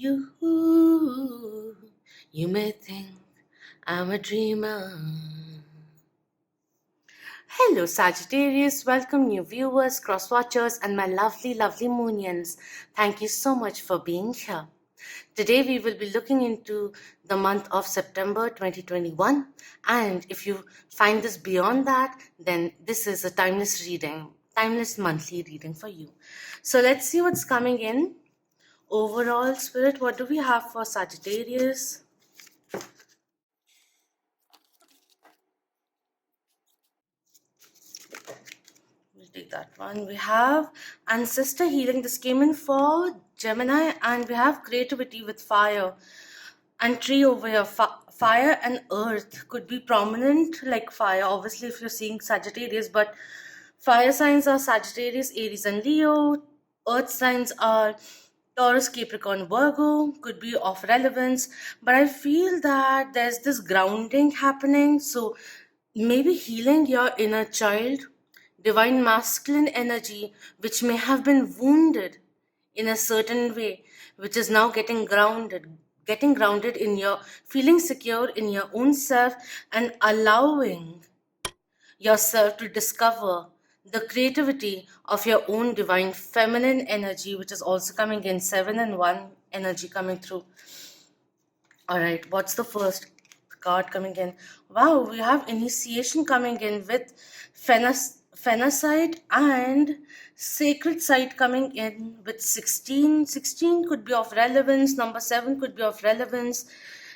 You, you may think I'm a dreamer. Hello, Sagittarius. Welcome, new viewers, cross watchers, and my lovely, lovely Moonians. Thank you so much for being here. Today, we will be looking into the month of September 2021. And if you find this beyond that, then this is a timeless reading, timeless monthly reading for you. So, let's see what's coming in. Overall, Spirit, what do we have for Sagittarius? We'll take that one. We have Ancestor Healing. This came in for Gemini, and we have Creativity with Fire and Tree over here. Fire and Earth could be prominent, like fire, obviously, if you're seeing Sagittarius, but fire signs are Sagittarius, Aries, and Leo. Earth signs are Taurus, Capricorn, Virgo, could be of relevance, but I feel that there's this grounding happening. So maybe healing your inner child, divine masculine energy, which may have been wounded in a certain way, which is now getting grounded in your feeling secure in your own self and allowing yourself to discover the creativity of your own divine feminine energy, which is also coming in 7 and 1 energy coming through. All right, what's the first card coming in? Wow, we have initiation coming in with Phenacite and Sacred Site coming in with 16. 16 could be of relevance, number 7 could be of relevance,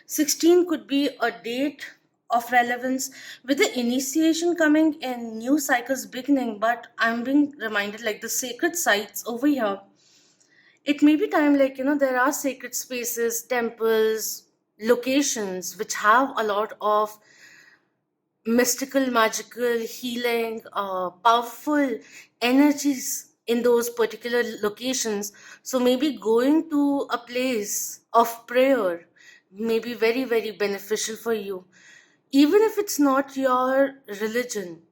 16 could be a date of relevance. With the initiation coming in, new cycles beginning, but I'm being reminded like the sacred sites over here, it may be time, like, there are sacred spaces, temples, locations which have a lot of mystical, magical, healing, powerful energies in those particular locations. So maybe going to a place of prayer may be very, very beneficial for you, even if it's not your religion.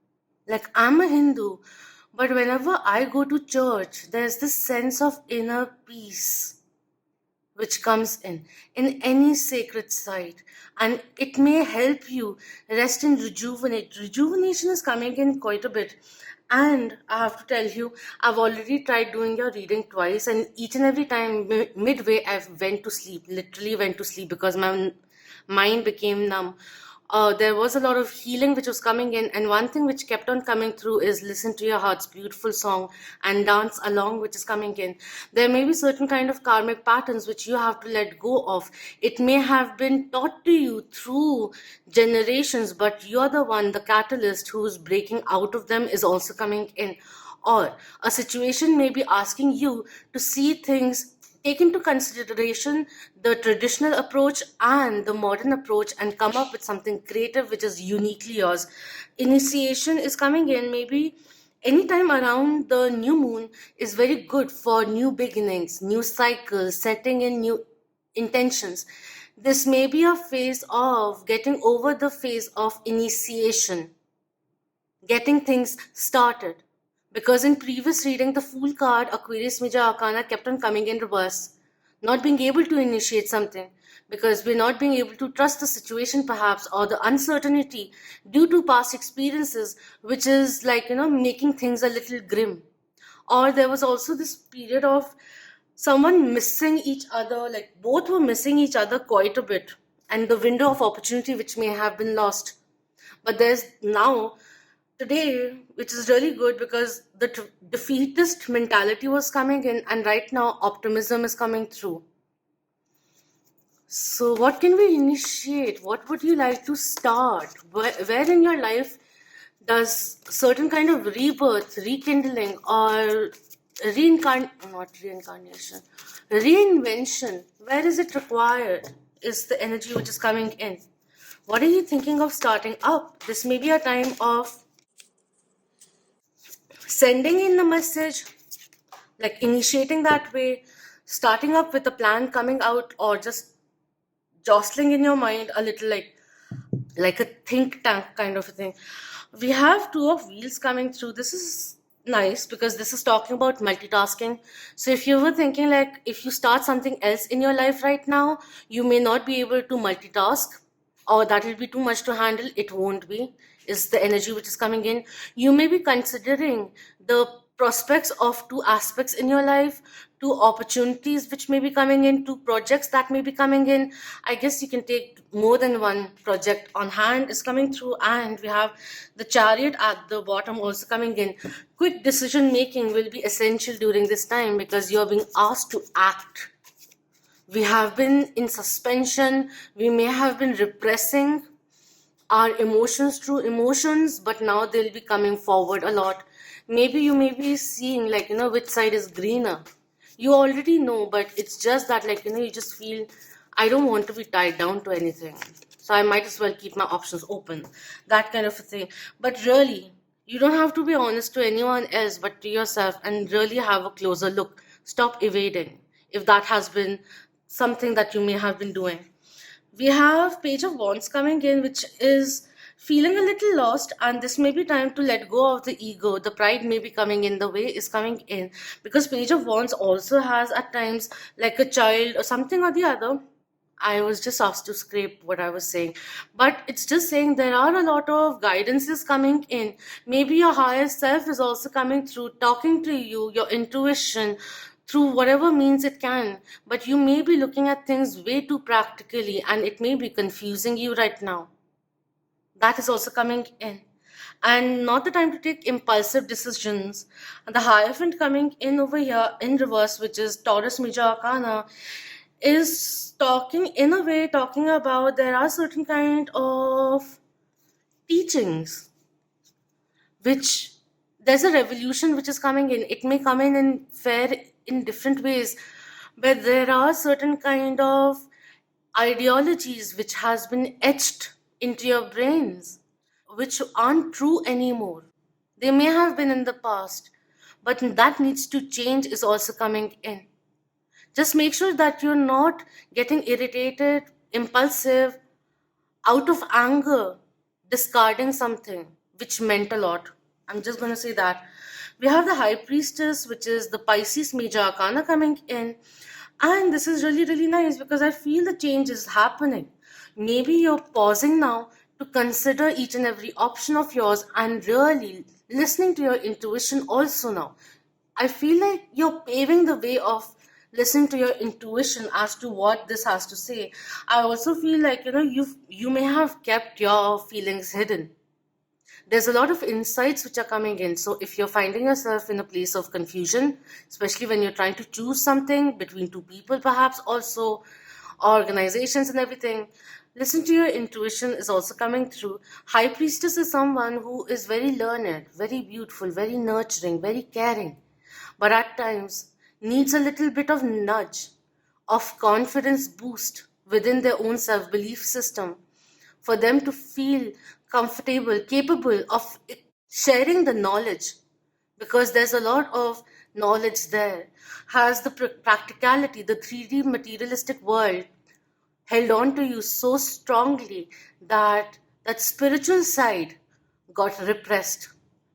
Like, I'm a Hindu, but whenever I go to church, there's this sense of inner peace which comes in any sacred site, and it may help you rest and rejuvenate. Rejuvenation is coming in quite a bit, and I have to tell you, I've already tried doing your reading twice, and each and every time midway I went to sleep, literally went to sleep, because my mind became numb. There was a lot of healing which was coming in, and one thing which kept on coming through is listen to your heart's beautiful song and dance along, which is coming in. There may be certain kind of karmic patterns which you have to let go of. It may have been taught to you through generations, but you're the one, the catalyst, who's breaking out of them is also coming in. Or a situation may be asking you to see things, take into consideration the traditional approach and the modern approach, and come up with something creative which is uniquely yours. Initiation is coming in, maybe anytime around the new moon is very good for new beginnings, new cycles, setting in new intentions. This may be a phase of getting over the phase of initiation, getting things started. Because in previous reading, the Fool card, Aquarius Major Arcana, kept on coming in reverse. Not being able to initiate something because we're not being able to trust the situation, perhaps, or the uncertainty due to past experiences, which is like, making things a little grim. Or there was also this period of someone missing each other, like both were missing each other quite a bit, and the window of opportunity which may have been lost. But there's now today, which is really good, because the defeatist mentality was coming in, and right now optimism is coming through. So what can we initiate? What would you like to start? Where in your life does certain kind of rebirth, rekindling, or reinvention, where is it required, is the energy which is coming in? What are you thinking of starting up? This may be a time of sending in a message, like initiating that way, starting up with a plan coming out, or just jostling in your mind a little, like a think tank kind of a thing. We have two of wheels coming through. This is nice because this is talking about multitasking. So if you were thinking like if you start something else in your life right now, you may not be able to multitask, or that will be too much to handle. It won't be, is the energy which is coming in. You may be considering the prospects of two aspects in your life, two opportunities which may be coming in, two projects that may be coming in. I guess you can take more than one project on hand is coming through, and we have the chariot at the bottom also coming in. Quick decision making will be essential during this time because you're being asked to act. We have been in suspension, we may have been repressing our emotions through emotions, but now they'll be coming forward a lot. Maybe you may be seeing, like, which side is greener. You already know, but it's just that, like, you just feel, I don't want to be tied down to anything. So I might as well keep my options open. That kind of a thing. But really, you don't have to be honest to anyone else but to yourself and really have a closer look. Stop evading if that has been something that you may have been doing. We have Page of Wands coming in, which is feeling a little lost, and this may be time to let go of the ego. The pride may be coming in, the way is coming in, because Page of Wands also has at times like a child or something or the other. I was just asked to scrape what I was saying, but it's just saying there are a lot of guidances coming in. Maybe your higher self is also coming through, talking to you, your intuition, through whatever means it can. But you may be looking at things way too practically, and it may be confusing you right now. That is also coming in. And not the time to take impulsive decisions. And the Hierophant coming in over here in reverse, which is Taurus Major Arcana, is talking in a way talking about there are certain kind of teachings which there's a revolution which is coming in. It may come in fair in different ways, but there are certain kind of ideologies which has been etched into your brains which aren't true anymore. They may have been in the past, but that needs to change is also coming in. Just make sure that you're not getting irritated, impulsive, out of anger, discarding something which meant a lot. I'm just going to say that. We have the High Priestess, which is the Pisces Major Arcana coming in. And this is really, really nice because I feel the change is happening. Maybe you're pausing now to consider each and every option of yours and really listening to your intuition also now. I feel like you're paving the way of listening to your intuition as to what this has to say. I also feel like you may have kept your feelings hidden. There's a lot of insights which are coming in. So if you're finding yourself in a place of confusion, especially when you're trying to choose something between two people, perhaps also organizations and everything, listen to your intuition is also coming through. High Priestess is someone who is very learned, very beautiful, very nurturing, very caring, but at times needs a little bit of nudge of confidence boost within their own self-belief system for them to feel comfortable, capable of sharing the knowledge, because there's a lot of knowledge there. Has the practicality, the 3D materialistic world held on to you so strongly that that spiritual side got repressed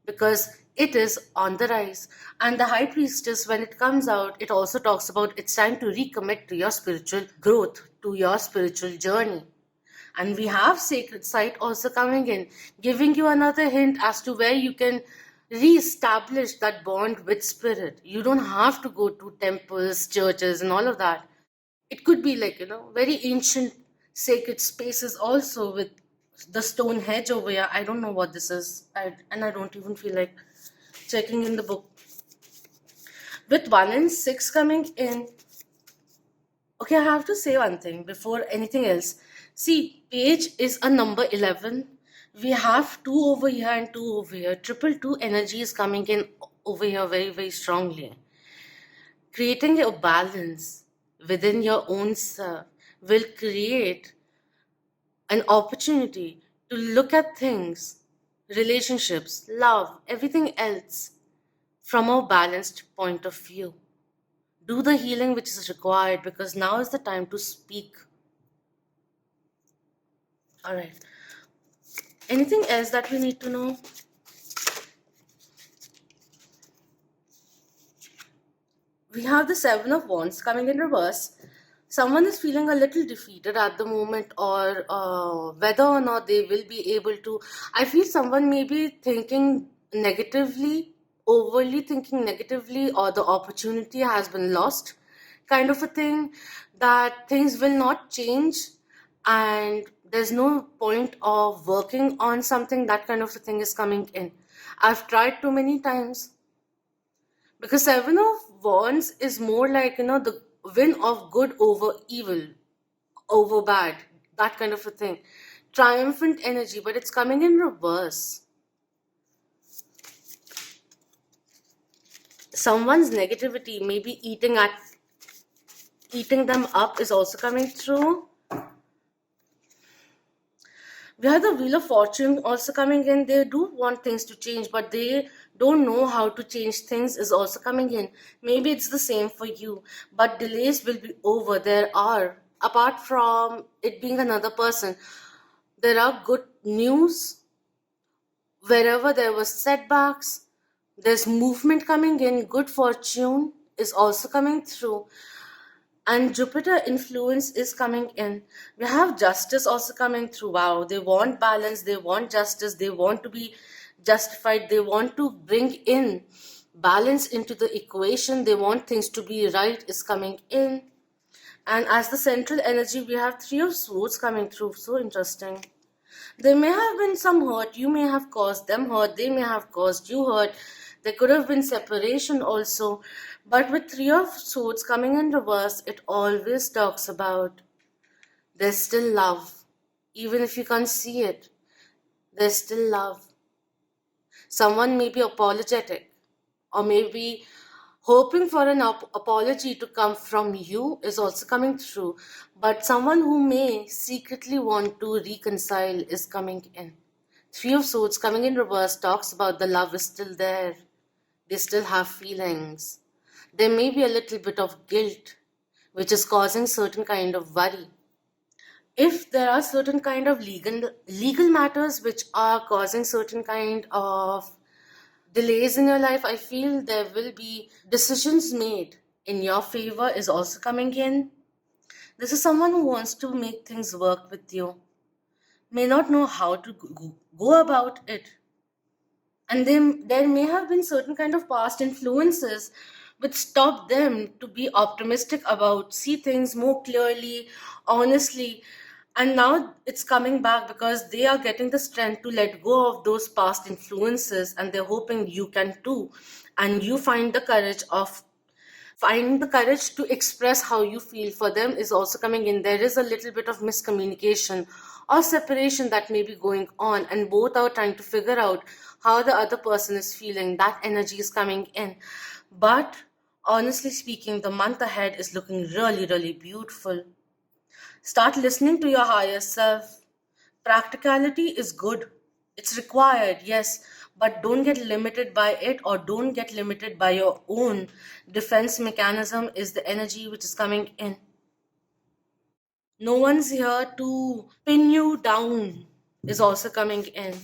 because it is on the rise. And the High Priestess, when it comes out, it also talks about it's time to recommit to your spiritual growth, to your spiritual journey. And we have Sacred Site also coming in, giving you another hint as to where you can re-establish that bond with spirit. You don't have to go to temples, churches, and all of that. It could be like, very ancient sacred spaces also with the stone hedge over here. I don't know what this is. And I don't even feel like checking in the book. With 1 and 6 coming in, okay, I have to say one thing before anything else. See, page is a number 11. We have 2 over here and 2 over here. Triple 2 energy is coming in over here very, very strongly. Creating a balance within your own self will create an opportunity to look at things, relationships, love, everything else from a balanced point of view. Do the healing which is required because now is the time to speak. All right. Anything else that we need to know? We have the Seven of Wands coming in reverse. Someone is feeling a little defeated at the moment, or whether or not they will be able to. I feel someone may be thinking negatively, overly thinking negatively, or the opportunity has been lost, kind of a thing, that things will not change and there's no point of working on something. That kind of a thing is coming in. I've tried too many times, because Seven of Wands is more like, the win of good over evil, over bad, that kind of a thing. Triumphant energy, but it's coming in reverse. Someone's negativity, maybe eating them up, is also coming through. We have the Wheel of Fortune also coming in. They do want things to change, but they don't know how to change things, is also coming in. Maybe it's the same for you, but delays will be over. There are, apart from it being another person, there are good news. Wherever there was setbacks, there's movement coming in. Good fortune is also coming through, and Jupiter influence is coming in. We have justice also coming through. Wow, they want balance, they want justice, they want to be justified, they want to bring in balance into the equation, they want things to be right, is coming in. And as the central energy, we have Three of Swords coming through. So interesting. There may have been some hurt. You may have caused them hurt. They may have caused you hurt. There could have been separation also. But with Three of Swords coming in reverse, it always talks about there's still love. Even if you can't see it, there's still love. Someone may be apologetic, or maybe hoping for an apology to come from you, is also coming through. But someone who may secretly want to reconcile is coming in. Three of Swords coming in reverse talks about the love is still there. They still have feelings. There may be a little bit of guilt, which is causing certain kind of worry. If there are certain kind of legal matters which are causing certain kind of delays in your life, I feel there will be decisions made in your favor, is also coming in. This is someone who wants to make things work with you, may not know how to go about it. And there may have been certain kind of past influences which stop them to be optimistic about, see things more clearly, honestly. And now it's coming back because they are getting the strength to let go of those past influences, and they're hoping you can too. And you find the courage of finding the courage to express how you feel for them, is also coming in. There is a little bit of miscommunication or separation that may be going on, and both are trying to figure out how the other person is feeling. That energy is coming in. But honestly speaking, the month ahead is looking really, really beautiful. Start listening to your higher self. Practicality is good. It's required, yes, but don't get limited by it, or don't get limited by your own defense mechanism, is the energy which is coming in. No one's here to pin you down, is also coming in.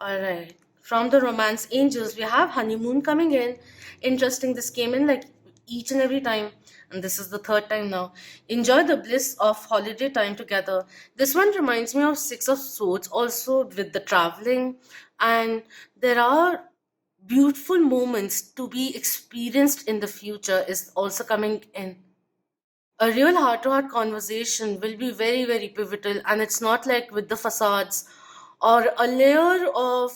Alright. From the romance angels, we have honeymoon coming in. Interesting, this came in like each and every time, and this is the third time now. Enjoy the bliss of holiday time together. This one reminds me of Six of Swords, also with the traveling, and there are beautiful moments to be experienced in the future, is also coming in. A real heart to heart conversation will be very, very pivotal, and it's not like with the facades or a layer of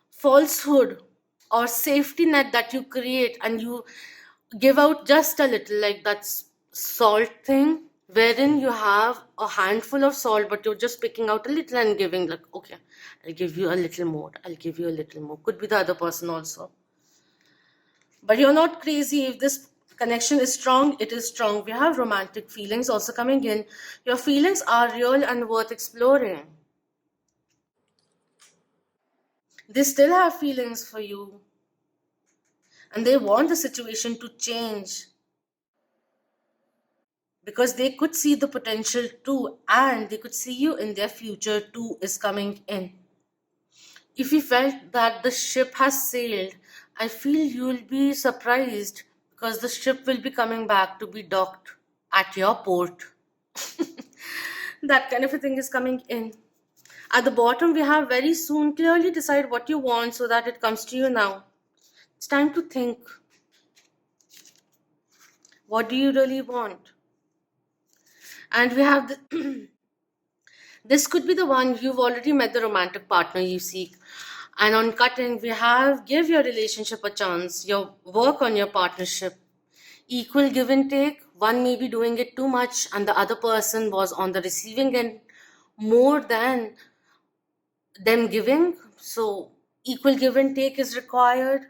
falsehood or safety net that you create, and you give out just a little, like that salt thing, wherein you have a handful of salt, but you're just picking out a little and giving, like, okay, I'll give you a little more, I'll give you a little more. Could be the other person also. But you're not crazy. If this connection is strong, it is strong. We have romantic feelings also coming in. Your feelings are real and worth exploring. They still have feelings for you, and they want the situation to change because they could see the potential too, and they could see you in their future too, is coming in. If you felt that the ship has sailed, I feel you'll be surprised, because the ship will be coming back to be docked at your port. That kind of a thing is coming in. At the bottom, we have very soon. Clearly decide what you want so that it comes to you now. It's time to think. What do you really want? And we have this could be the one. You've already met the romantic partner you seek. And on cutting, we have give your relationship a chance, your work on your partnership. Equal give and take. One may be doing it too much, and the other person was on the receiving end more than them giving. So, equal give and take is required.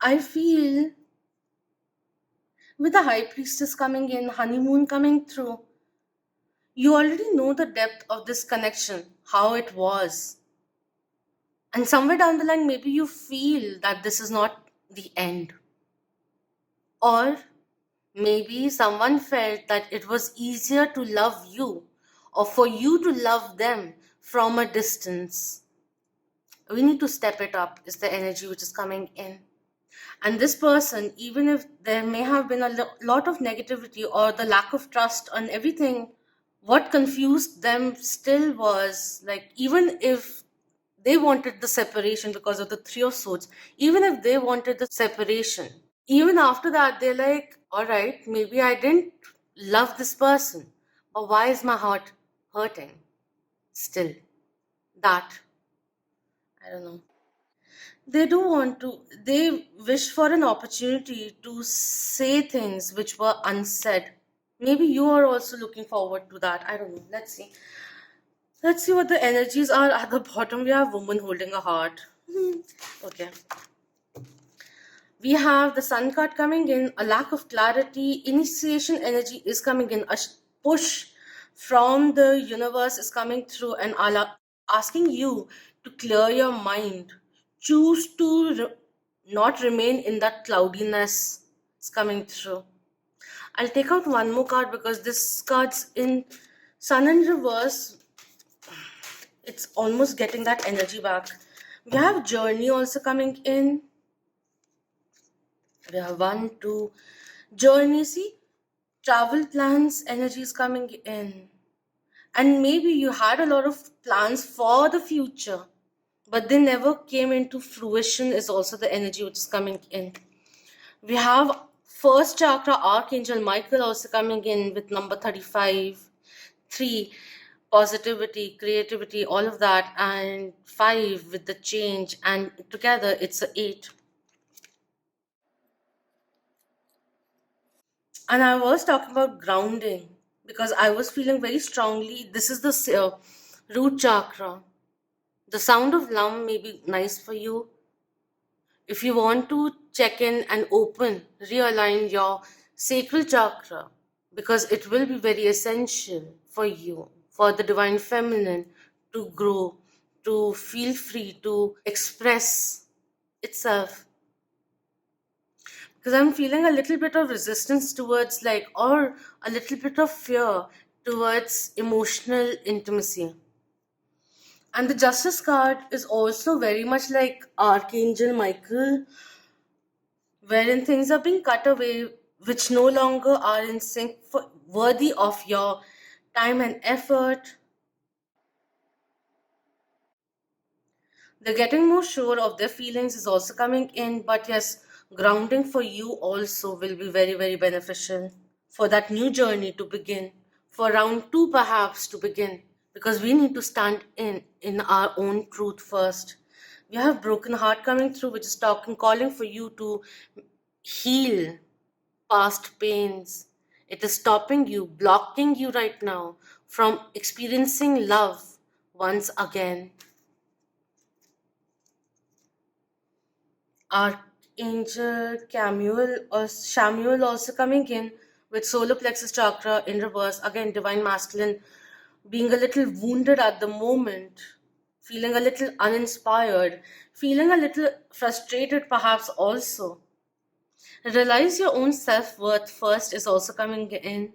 I feel with the high priestess coming in, honeymoon coming through, you already know the depth of this connection, how it was. And somewhere down the line, maybe you feel that this is not the end. Or maybe someone felt that it was easier to love you or for you to love them from a distance. We need to step it up, is the energy which is coming in. And this person, even if there may have been a lot of negativity or the lack of trust on everything, what confused them still was like, even if they wanted the separation because of the Three of Swords, even if they wanted the separation, even after that, they're like, all right, maybe I didn't love this person, but why is my heart hurting still? That, I don't know. They do want to, they wish for an opportunity to say things which were unsaid. Maybe you are also looking forward to that. I don't know. Let's see. Let's see what the energies are. At the bottom, we have woman holding a heart. Okay. We have the sun card coming in, a lack of clarity, initiation energy is coming in, a push from the universe is coming through and asking you to clear your mind. Choose to not remain in that cloudiness. It's coming through. I'll take out one more card because this card's in sun in reverse. It's almost getting that energy back. We have journey also coming in. We have one, two, journey. See, travel plans, energy is coming in. And maybe you had a lot of plans for the future, but they never came into fruition, is also the energy which is coming in. We have first chakra, Archangel Michael also coming in with number 35, 3, positivity, creativity, all of that, and 5 with the change, and together it's a 8. And I was talking about grounding because I was feeling very strongly. This is the root chakra. The sound of Lam may be nice for you. If you want to check in and open, realign your sacral chakra because it will be very essential for you, for the divine feminine to grow, to feel free, to express itself. Because I'm feeling a little bit of resistance towards, like, or a little bit of fear towards emotional intimacy. And the Justice card is also very much like Archangel Michael, wherein things are being cut away which no longer are in sync, worthy of your time and effort. They're getting more sure of their feelings is also coming in, but yes, grounding for you also will be very, very beneficial for that new journey to begin, for round 2 perhaps to begin, because we need to stand in our own truth first. We have broken heart coming through, which is calling for you to heal past pains. It is stopping you, blocking you right now from experiencing love once again. Archangel Samuel also coming in with solar plexus chakra in reverse. Again, divine masculine, being a little wounded at the moment, feeling a little uninspired, feeling a little frustrated perhaps also. Realize your own self-worth first is also coming in.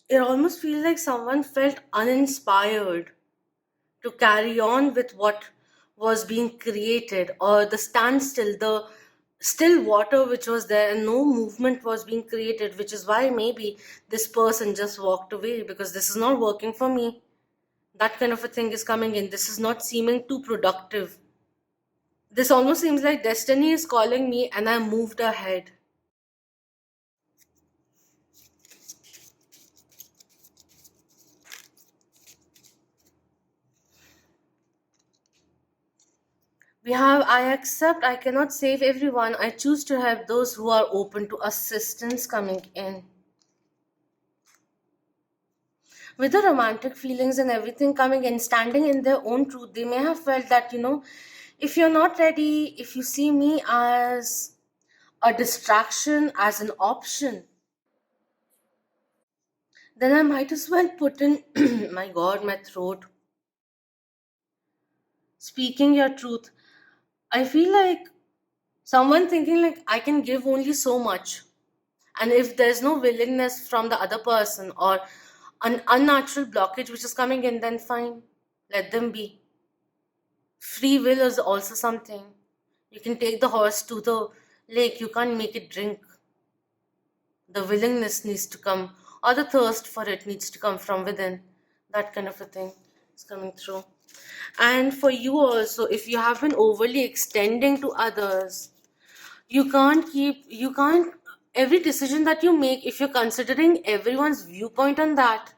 It almost feels like someone felt uninspired to carry on with what was being created, or the standstill, the still water which was there, and no movement was being created, which is why maybe this person just walked away, because this is not working for me. That kind of a thing is coming in. This is not seeming too productive. This almost seems like destiny is calling me and I moved ahead. We have I accept I cannot save everyone. I choose to help those who are open to assistance coming in. With the romantic feelings and everything coming in, standing in their own truth, they may have felt that, if you're not ready, if you see me as a distraction, as an option, then I might as well put in, my God, my throat. Speaking your truth. I feel like someone thinking like I can give only so much. And if there's no willingness from the other person, or an unnatural blockage which is coming in, then fine, let them be. Free will is also something. You can take the horse to the lake, you can't make it drink. The willingness needs to come, or the thirst for it needs to come from within. That kind of a thing is coming through. And for you also, if you have been overly extending to others, you can't every decision that you make, if you're considering everyone's viewpoint on that,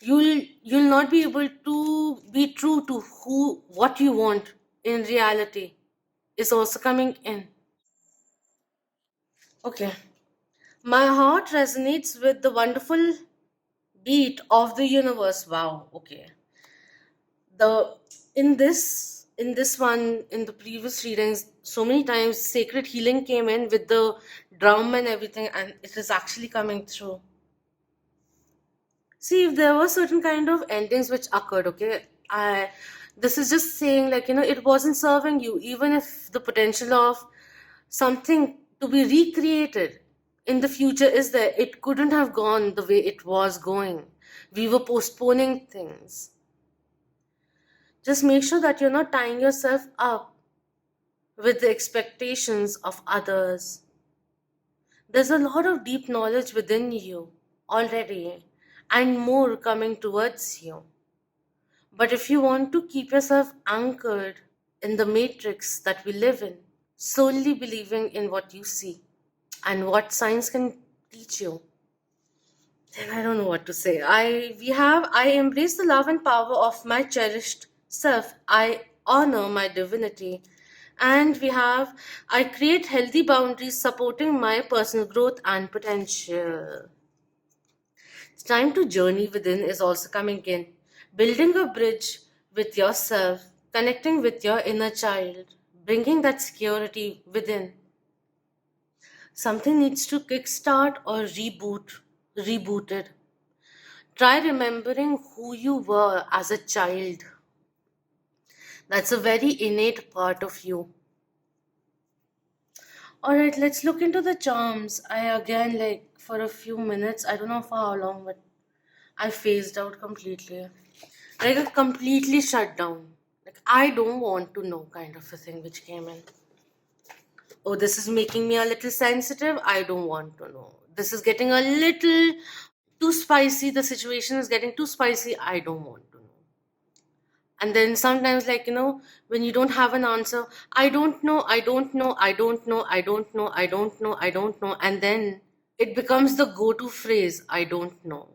you'll not be able to be true to who what you want in reality is also coming in. Okay. My heart resonates with the wonderful beat of the universe. Wow. Okay. The in this one, in the previous readings, so many times sacred healing came in with the drum and everything, and it is actually coming through. See, if there were certain kind of endings which occurred, okay, I this is just saying, like, it wasn't serving you, even if the potential of something to be recreated in the future is there, it couldn't have gone the way it was going. We were postponing things. Just make sure that you're not tying yourself up with the expectations of others. There's a lot of deep knowledge within you already, and more coming towards you. But if you want to keep yourself anchored in the matrix that we live in, solely believing in what you see and what science can teach you, then I don't know what to say. I embrace the love and power of my cherished self. I honor my divinity. And we have I create healthy boundaries supporting my personal growth and potential. It's time to journey within is also coming in. Building a bridge with yourself, connecting with your inner child, bringing that security within. Something needs to kickstart or rebooted. Try remembering who you were as a child. That's a very innate part of you. Alright, let's look into the charms. I again, like, for a few minutes, I don't know for how long, but I phased out completely. Like, I completely shut down. Like, I don't want to know, kind of a thing which came in. Oh, this is making me a little sensitive. I don't want to know. This is getting a little too spicy. The situation is getting too spicy. I don't want to know. And then sometimes, like, when you don't have an answer, I don't know, I don't know, I don't know, I don't know, I don't know, I don't know. And then it becomes the go to phrase, I don't know.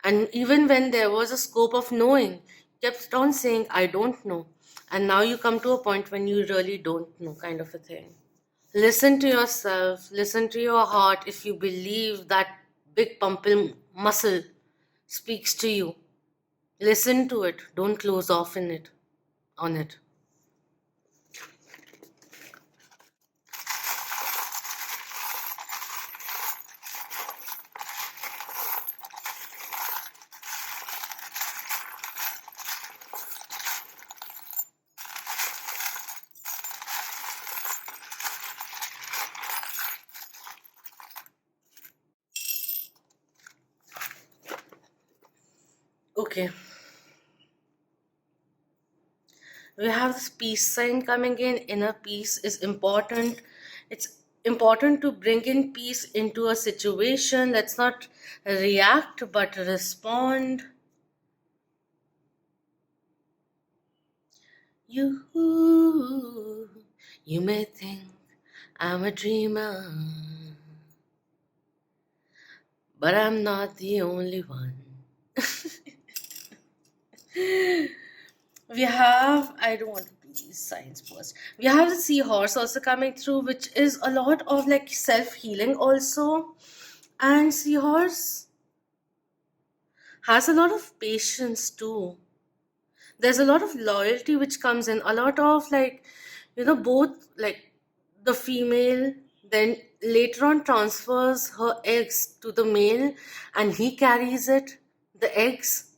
And even when there was a scope of knowing, kept on saying, I don't know. And now you come to a point when you really don't know, kind of a thing. Listen to yourself, listen to your heart. If you believe that big pumping muscle speaks to you, listen to it. Don't close off in it on it. Okay. We have this peace sign coming in. Inner peace is important. It's important to bring in peace into a situation. Let's not react but respond. You may think I'm a dreamer, but I'm not the only one. We have, I don't want to do these signs first. We have the seahorse also coming through, which is a lot of like self healing also. And seahorse has a lot of patience too. There's a lot of loyalty which comes in, a lot of like, both like the female then later on transfers her eggs to the male, and he carries the eggs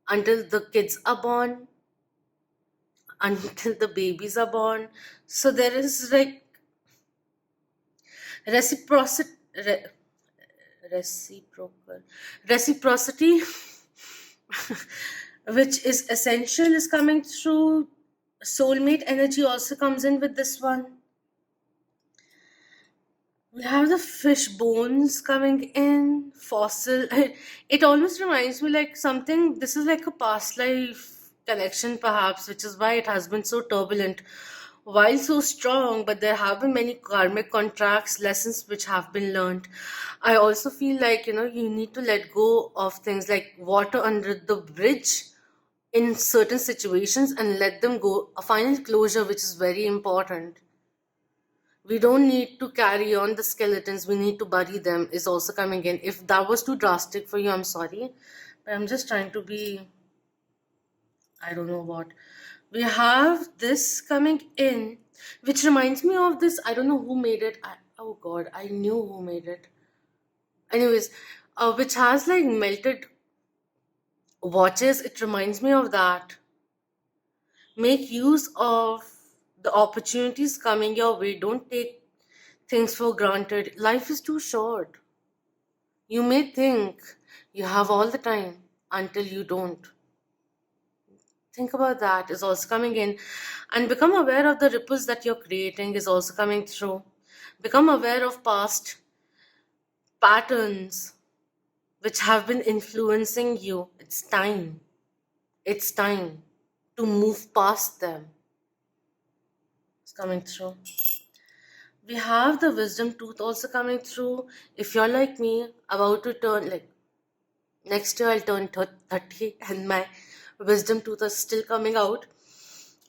until the kids are born, until the babies are born. So there is like reciprocity, reciprocal reciprocity, which is essential, is coming through. Soulmate energy also comes in with this one. We have the fish bones coming in, fossil. It almost reminds me like something, this is like a past life connection perhaps, which is why it has been so turbulent. While so strong, but there have been many karmic contracts, lessons which have been learned. I also feel like, you need to let go of things like water under the bridge in certain situations and let them go. A final closure, which is very important. We don't need to carry on the skeletons, we need to bury them, is also coming in. If that was too drastic for you, I'm sorry, but I'm just trying to be, I don't know what. We have this coming in, which reminds me of this, I don't know who made it. Oh god, I knew who made it. Anyways, which has like melted watches. It reminds me of that. Make use of the opportunities coming your way. Don't take things for granted. Life is too short. You may think you have all the time until you don't. Think about that, is also coming in. And become aware of the ripples that you're creating, is also coming through. Become aware of past patterns which have been influencing you. It's time. It's time to move past them. It's coming through. We have the wisdom tooth also coming through. If you're like me, about to turn, like next year I'll turn 30 and my wisdom tooth is still coming out.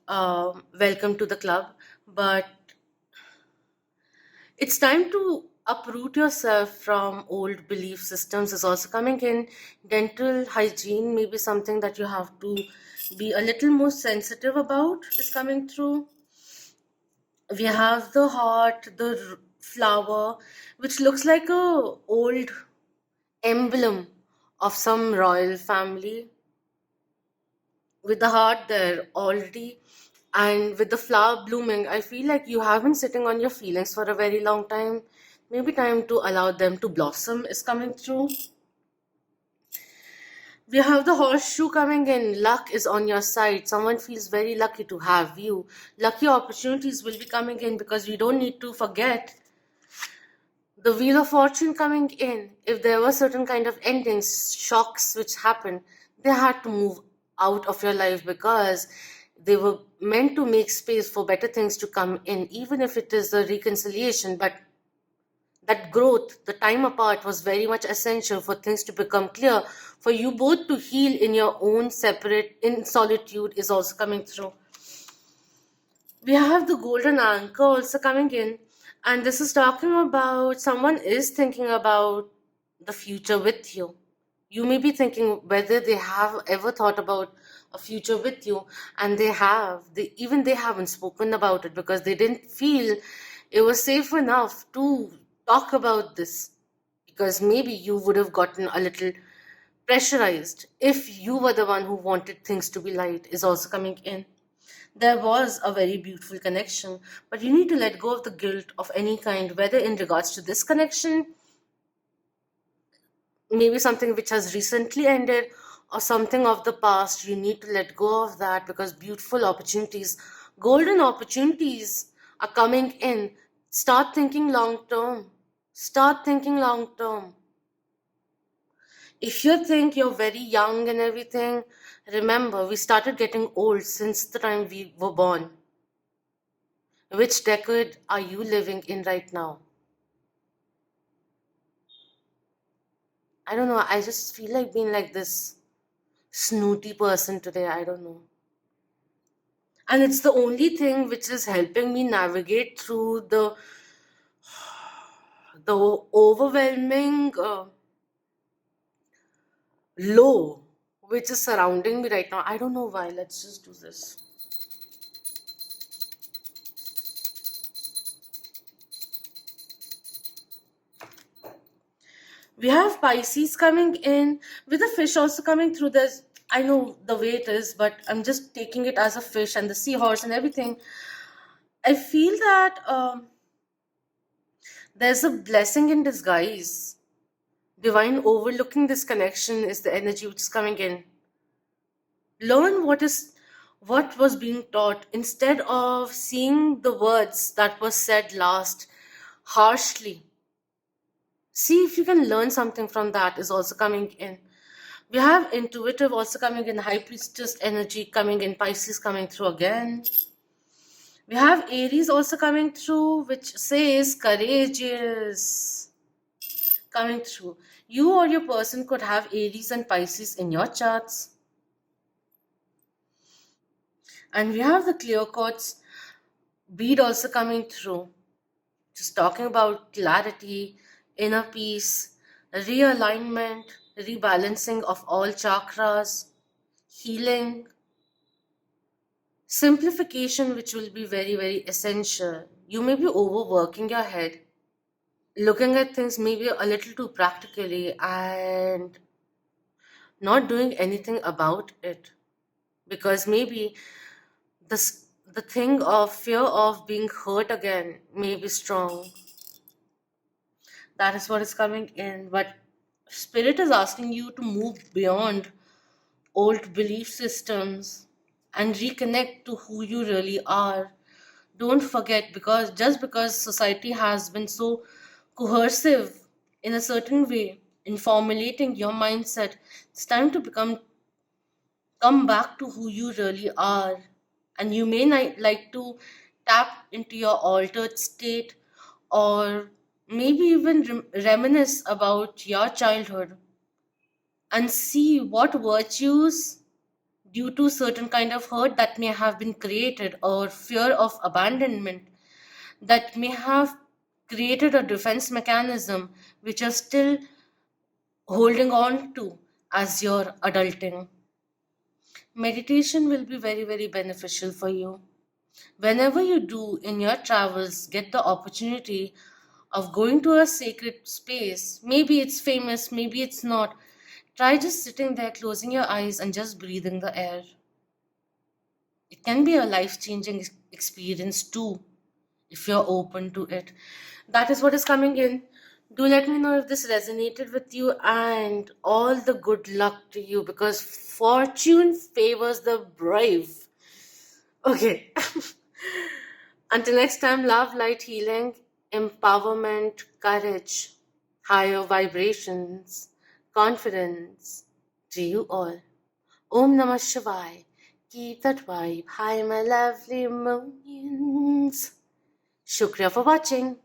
Welcome to the club. But it's time to uproot yourself from old belief systems, is also coming in. Dental hygiene may be something that you have to be a little more sensitive about, is coming through. We have the heart, the flower, which looks like a old emblem of some royal family, with the heart there already, and with the flower blooming. I feel like you have been sitting on your feelings for a very long time. Maybe time to allow them to blossom, is coming through. We have the horseshoe coming in. Luck is on your side. Someone feels very lucky to have you. Lucky opportunities will be coming in, because we don't need to forget the wheel of fortune coming in. If there were certain kind of endings, shocks which happened, they had to move out of your life, because they were meant to make space for better things to come in, even if it is a reconciliation. But that growth, the time apart, was very much essential for things to become clear, for you both to heal in your own separate, in solitude, is also coming through. We have the golden anchor also coming in, and this is talking about someone is thinking about the future with you. You may be thinking whether they have ever thought about a future with you, and they have. They haven't spoken about it because they didn't feel it was safe enough to talk about this, because maybe you would have gotten a little pressurized if you were the one who wanted things to be light, is also coming in. There was a very beautiful connection, but you need to let go of the guilt of any kind, whether in regards to this connection, maybe something which has recently ended, or something of the past. You need to let go of that because beautiful opportunities, golden opportunities are coming in. Start thinking long term. Start thinking long term. If you think you're very young and everything, remember we started getting old since the time we were born. Which decade are you living in right now? I don't know. I just feel like being like this snooty person today. I don't know. And it's the only thing which is helping me navigate through the overwhelming low which is surrounding me right now. I don't know why. Let's just do this. We have Pisces coming in with the fish also coming through. This, I know the way it is, but I'm just taking it as a fish and the seahorse and everything. I feel that there's a blessing in disguise. Divine overlooking this connection is the energy which is coming in. Learn what was being taught instead of seeing the words that were said last harshly. See if you can learn something from that is also coming in. We have intuitive also coming in, high priestess energy coming in, Pisces coming through again. We have Aries also coming through, which says courageous coming through. You or your person could have Aries and Pisces in your charts. And we have the clear quartz bead also coming through. Just talking about clarity, inner peace, realignment, rebalancing of all chakras, healing, simplification, which will be very, very essential. You may be overworking your head, looking at things maybe a little too practically, and not doing anything about it. Because maybe the thing of fear of being hurt again may be strong. That is what is coming in. But Spirit is asking you to move beyond old belief systems and reconnect to who you really are. Don't forget, because just because society has been so coercive in a certain way in formulating your mindset, it's time to come back to who you really are. And you may like to tap into your altered state, or maybe even reminisce about your childhood and see what virtues, due to certain kind of hurt that may have been created, or fear of abandonment that may have created a defense mechanism which you're still holding on to as you're adulting. Meditation will be very, very beneficial for you. Whenever you do in your travels, get the opportunity of going to a sacred space. Maybe it's famous, maybe it's not. Try just sitting there, closing your eyes, and just breathing the air. It can be a life changing experience too, if you're open to it. That is what is coming in. Do let me know if this resonated with you, and all the good luck to you, because fortune favors the brave. Okay. Until next time, love, light, healing, empowerment, courage, higher vibrations, confidence to you all. Om Namah Shivaya. Keep that vibe high, my lovely Monians. Shukriya for watching.